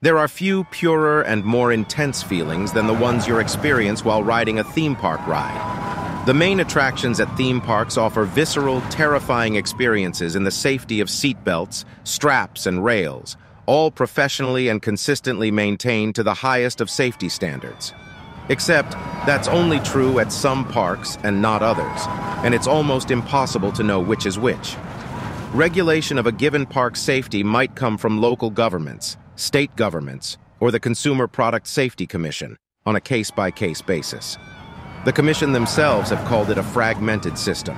There are few purer and more intense feelings than the ones you'll experience while riding a theme park ride. The main attractions at theme parks offer visceral, terrifying experiences in the safety of seatbelts, straps, and rails, all professionally and consistently maintained to the highest of safety standards. Except, that's only true at some parks and not others, and it's almost impossible to know which is which. Regulation of a given park's safety might come from local governments, state governments, or the Consumer Product Safety Commission on a case-by-case basis. The Commission themselves have called it a fragmented system.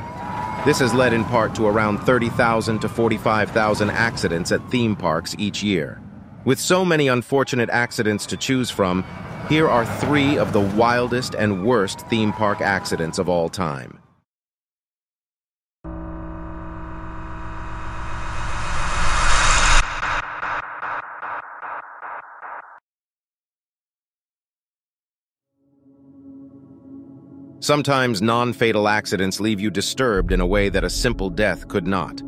This has led in part to around 30,000 to 45,000 accidents at theme parks each year. With so many unfortunate accidents to choose from, here are 3 of the wildest and worst theme park accidents of all time. Sometimes non-fatal accidents leave you disturbed in a way that a simple death could not.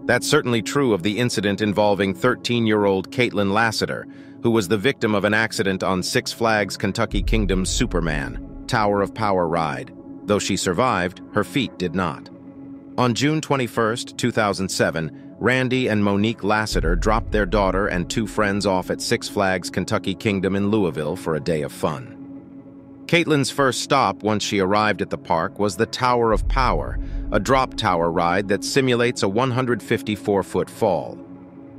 That's certainly true of the incident involving 13-year-old Caitlin Lassiter, who was the victim of an accident on Six Flags Kentucky Kingdom's Superman, Tower of Power ride. Though she survived, her feet did not. On June 21, 2007, Randy and Monique Lassiter dropped their daughter and 2 friends off at Six Flags Kentucky Kingdom in Louisville for a day of fun. Caitlin's first stop once she arrived at the park was the Tower of Power, a drop tower ride that simulates a 154-foot fall.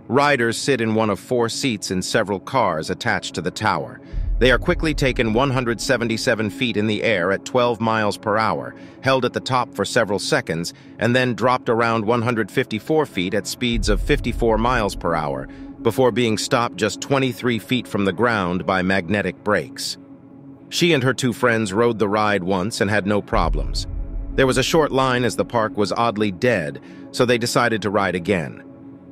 Riders sit in one of 4 seats in several cars attached to the tower. They are quickly taken 177 feet in the air at 12 miles per hour, held at the top for several seconds, and then dropped around 154 feet at speeds of 54 miles per hour, before being stopped just 23 feet from the ground by magnetic brakes. She and her 2 friends rode the ride once and had no problems. There was a short line as the park was oddly dead, so they decided to ride again.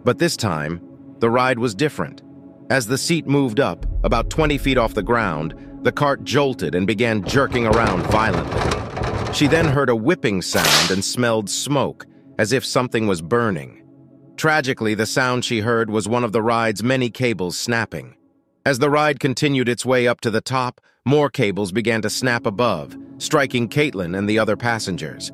But this time, the ride was different. As the seat moved up, about 20 feet off the ground, the cart jolted and began jerking around violently. She then heard a whipping sound and smelled smoke, as if something was burning. Tragically, the sound she heard was one of the ride's many cables snapping. As the ride continued its way up to the top, more cables began to snap above, striking Caitlin and the other passengers.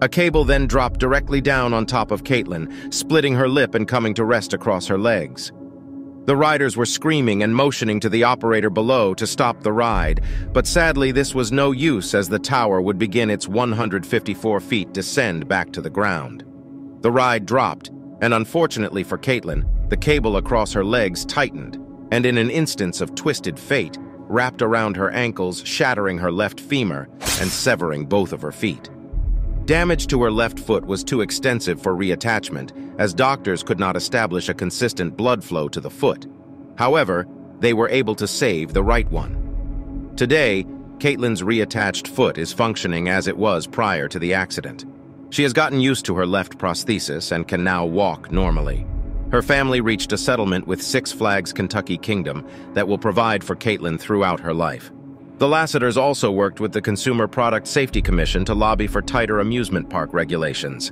A cable then dropped directly down on top of Caitlin, splitting her lip and coming to rest across her legs. The riders were screaming and motioning to the operator below to stop the ride, but sadly this was no use as the tower would begin its 154 feet descend back to the ground. The ride dropped, and unfortunately for Caitlin, the cable across her legs tightened, and in an instance of twisted fate, wrapped around her ankles, shattering her left femur and severing both of her feet. Damage to her left foot was too extensive for reattachment, as doctors could not establish a consistent blood flow to the foot. However, they were able to save the right one. Today, Caitlin's reattached foot is functioning as it was prior to the accident. She has gotten used to her left prosthesis and can now walk normally. Her family reached a settlement with Six Flags Kentucky Kingdom that will provide for Caitlin throughout her life. The Lassiters also worked with the Consumer Product Safety Commission to lobby for tighter amusement park regulations.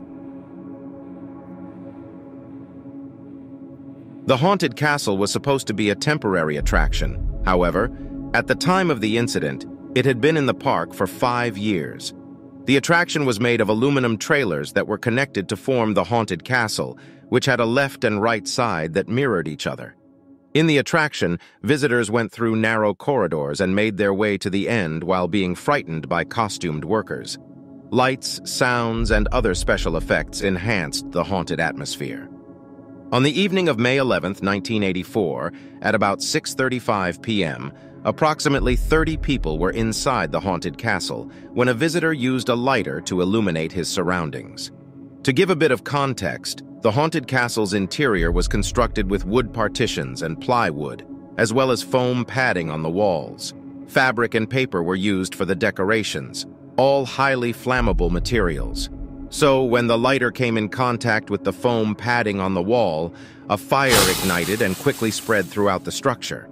The haunted castle was supposed to be a temporary attraction. However, at the time of the incident, it had been in the park for 5 years. The attraction was made of aluminum trailers that were connected to form the haunted castle, which had a left and right side that mirrored each other. In the attraction, visitors went through narrow corridors and made their way to the end while being frightened by costumed workers. Lights, sounds, and other special effects enhanced the haunted atmosphere. On the evening of May 11, 1984, at about 6:35 p.m., approximately 30 people were inside the haunted castle when a visitor used a lighter to illuminate his surroundings. To give a bit of context, the haunted castle's interior was constructed with wood partitions and plywood, as well as foam padding on the walls. Fabric and paper were used for the decorations, all highly flammable materials. So, when the lighter came in contact with the foam padding on the wall, a fire ignited and quickly spread throughout the structure.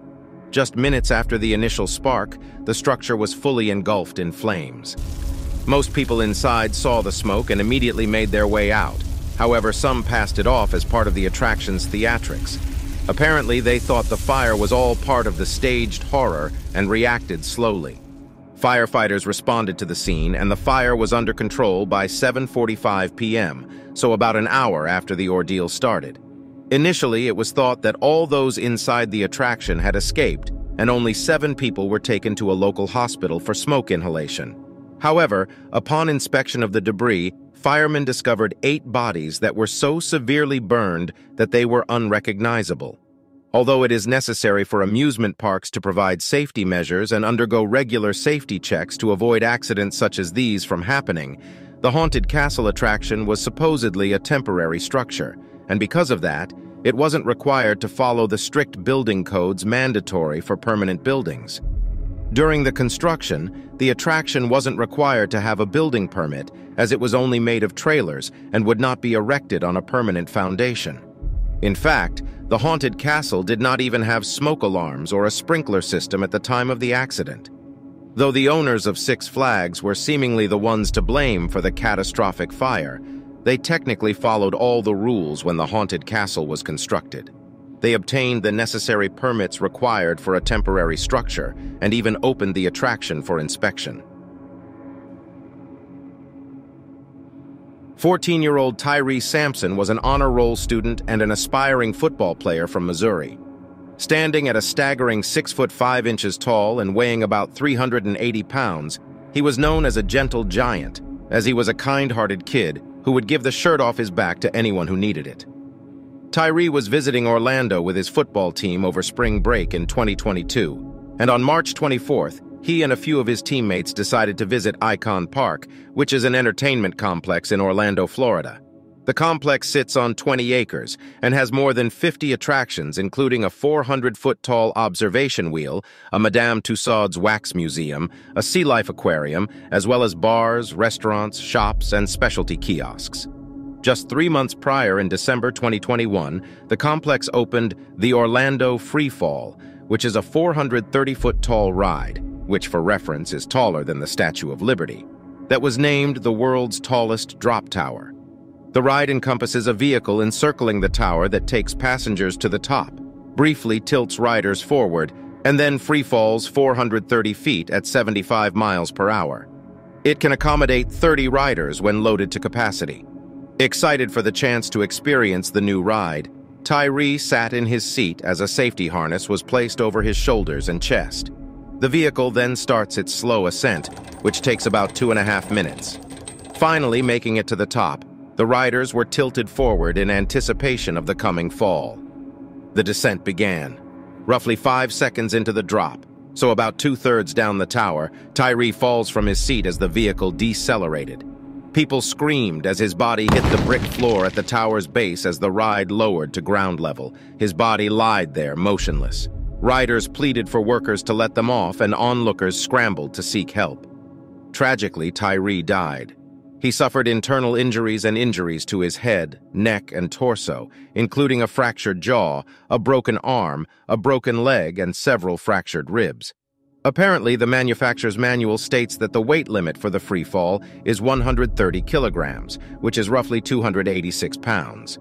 Just minutes after the initial spark, the structure was fully engulfed in flames. Most people inside saw the smoke and immediately made their way out. However, some passed it off as part of the attraction's theatrics. Apparently, they thought the fire was all part of the staged horror and reacted slowly. Firefighters responded to the scene, and the fire was under control by 7:45 p.m., so about an hour after the ordeal started. Initially, it was thought that all those inside the attraction had escaped, and only 7 people were taken to a local hospital for smoke inhalation. However, upon inspection of the debris, firemen discovered 8 bodies that were so severely burned that they were unrecognizable. Although it is necessary for amusement parks to provide safety measures and undergo regular safety checks to avoid accidents such as these from happening, the Haunted Castle attraction was supposedly a temporary structure, and because of that, it wasn't required to follow the strict building codes mandatory for permanent buildings. During the construction, the attraction wasn't required to have a building permit, as it was only made of trailers and would not be erected on a permanent foundation. In fact, the Haunted Castle did not even have smoke alarms or a sprinkler system at the time of the accident. Though the owners of Six Flags were seemingly the ones to blame for the catastrophic fire, they technically followed all the rules when the Haunted Castle was constructed. They obtained the necessary permits required for a temporary structure and even opened the attraction for inspection. 14-year-old Tyree Sampson was an honor roll student and an aspiring football player from Missouri. Standing at a staggering 6 foot 5 inches tall and weighing about 380 pounds, he was known as a gentle giant, as he was a kind-hearted kid who would give the shirt off his back to anyone who needed it. Tyree was visiting Orlando with his football team over spring break in 2022, and on March 24th, he and a few of his teammates decided to visit Icon Park, which is an entertainment complex in Orlando, Florida. The complex sits on 20 acres and has more than 50 attractions, including a 400-foot-tall observation wheel, a Madame Tussauds wax museum, a sea life aquarium, as well as bars, restaurants, shops, and specialty kiosks. Just 3 months prior, in December 2021, the complex opened the Orlando Free Fall, which is a 430-foot-tall ride, which for reference is taller than the Statue of Liberty, that was named the world's tallest drop tower. The ride encompasses a vehicle encircling the tower that takes passengers to the top, briefly tilts riders forward, and then free falls 430 feet at 75 miles per hour. It can accommodate 30 riders when loaded to capacity. Excited for the chance to experience the new ride, Tyree sat in his seat as a safety harness was placed over his shoulders and chest. The vehicle then starts its slow ascent, which takes about 2.5 minutes. Finally making it to the top, the riders were tilted forward in anticipation of the coming fall. The descent began. Roughly 5 seconds into the drop, so about 2/3 down the tower, Tyree falls from his seat as the vehicle decelerated. People screamed as his body hit the brick floor at the tower's base as the ride lowered to ground level. His body lied there, motionless. Riders pleaded for workers to let them off, and onlookers scrambled to seek help. Tragically, Tyree died. He suffered internal injuries and injuries to his head, neck, and torso, including a fractured jaw, a broken arm, a broken leg, and several fractured ribs. Apparently, the manufacturer's manual states that the weight limit for the free fall is 130 kilograms, which is roughly 286 pounds.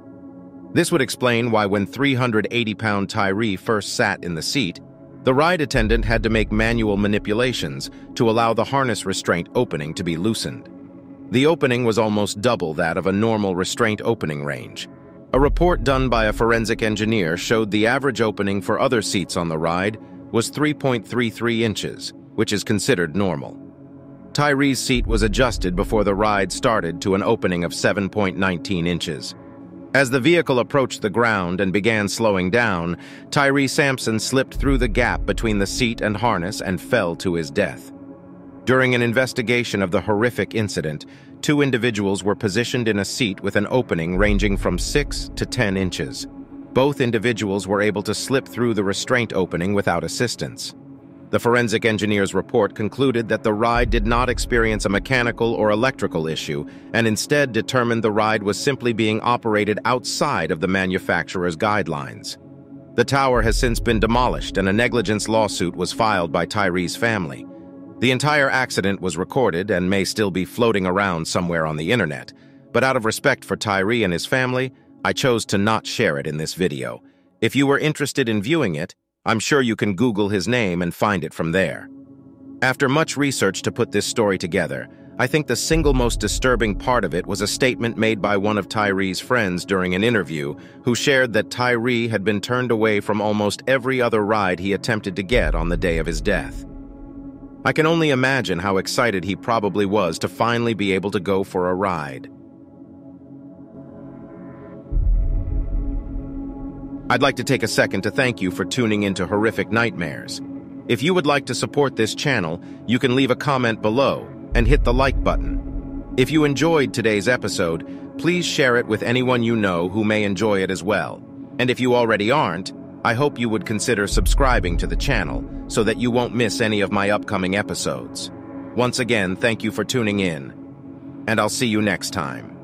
This would explain why when 380-pound Tyree first sat in the seat, the ride attendant had to make manual manipulations to allow the harness restraint opening to be loosened. The opening was almost double that of a normal restraint opening range. A report done by a forensic engineer showed the average opening for other seats on the ride was 3.33 inches, which is considered normal. Tyree's seat was adjusted before the ride started to an opening of 7.19 inches. As the vehicle approached the ground and began slowing down, Tyree Sampson slipped through the gap between the seat and harness and fell to his death. During an investigation of the horrific incident, 2 individuals were positioned in a seat with an opening ranging from 6 to 10 inches. Both individuals were able to slip through the restraint opening without assistance. The forensic engineer's report concluded that the ride did not experience a mechanical or electrical issue and instead determined the ride was simply being operated outside of the manufacturer's guidelines. The tower has since been demolished and a negligence lawsuit was filed by Tyree's family. The entire accident was recorded and may still be floating around somewhere on the internet, but out of respect for Tyree and his family, I chose to not share it in this video. If you were interested in viewing it, I'm sure you can Google his name and find it from there. After much research to put this story together, I think the single most disturbing part of it was a statement made by one of Tyree's friends during an interview, who shared that Tyree had been turned away from almost every other ride he attempted to get on the day of his death. I can only imagine how excited he probably was to finally be able to go for a ride. I'd like to take a second to thank you for tuning into Horrific Nightmares. If you would like to support this channel, you can leave a comment below and hit the like button. If you enjoyed today's episode, please share it with anyone you know who may enjoy it as well. And if you already aren't, I hope you would consider subscribing to the channel so that you won't miss any of my upcoming episodes. Once again, thank you for tuning in, and I'll see you next time.